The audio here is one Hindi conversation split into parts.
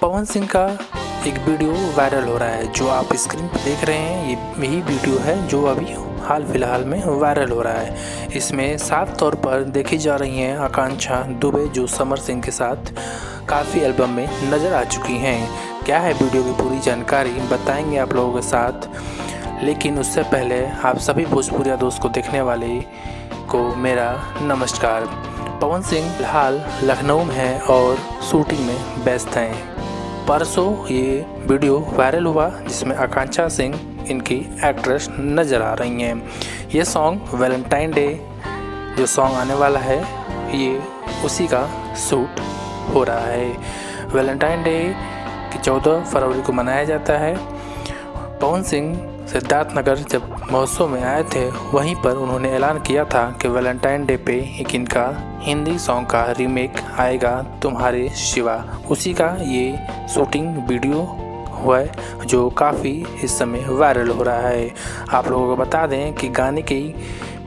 पवन सिंह का एक वीडियो वायरल हो रहा है। जो आप स्क्रीन पर देख रहे हैं ये यही वीडियो है जो अभी हाल फिलहाल में वायरल हो रहा है। इसमें साफ तौर पर देखी जा रही हैं आकांक्षा दुबे, जो समर सिंह के साथ काफ़ी एल्बम में नज़र आ चुकी हैं। क्या है वीडियो की पूरी जानकारी बताएंगे आप लोगों के साथ, लेकिन उससे पहले आप सभी भोजपुरिया दोस्त को देखने वाले को मेरा नमस्कार। पवन सिंह फिलहाल लखनऊ में हैं और शूटिंग में व्यस्त हैं। परसों ये वीडियो वायरल हुआ जिसमें आकांक्षा सिंह इनकी एक्ट्रेस नज़र आ रही हैं। ये सॉन्ग वैलेंटाइन डे जो सॉन्ग आने वाला है ये उसी का शूट हो रहा है। वैलेंटाइन डे की 14 फरवरी को मनाया जाता है। पवन सिंह सिद्धार्थनगर जब महोत्सव में आए थे वहीं पर उन्होंने ऐलान किया था कि वैलेंटाइन डे पे एक इनका हिंदी सॉन्ग का रीमेक आएगा, तुम्हारे सिवा। उसी का ये शूटिंग वीडियो हुआ है जो काफ़ी इस समय वायरल हो रहा है। आप लोगों को बता दें कि गाने की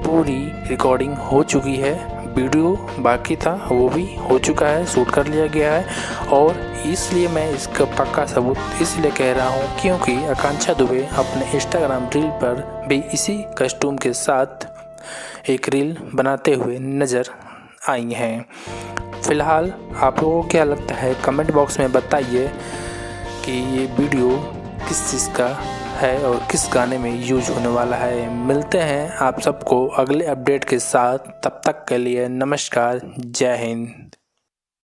पूरी रिकॉर्डिंग हो चुकी है, वीडियो बाकी था वो भी हो चुका है, शूट कर लिया गया है। और इसलिए मैं इसका पक्का सबूत इसलिए कह रहा हूँ क्योंकि आकांक्षा दुबे अपने इंस्टाग्राम रील पर भी इसी कस्ट्यूम के साथ एक रील बनाते हुए नज़र आई हैं। फ़िलहाल आप लोगों को क्या लगता है कमेंट बॉक्स में बताइए कि ये वीडियो किस चीज़ का है और किस गाने में यूज होने वाला है। मिलते हैं आप सबको अगले अपडेट के साथ, तब तक के लिए नमस्कार, जय हिंद।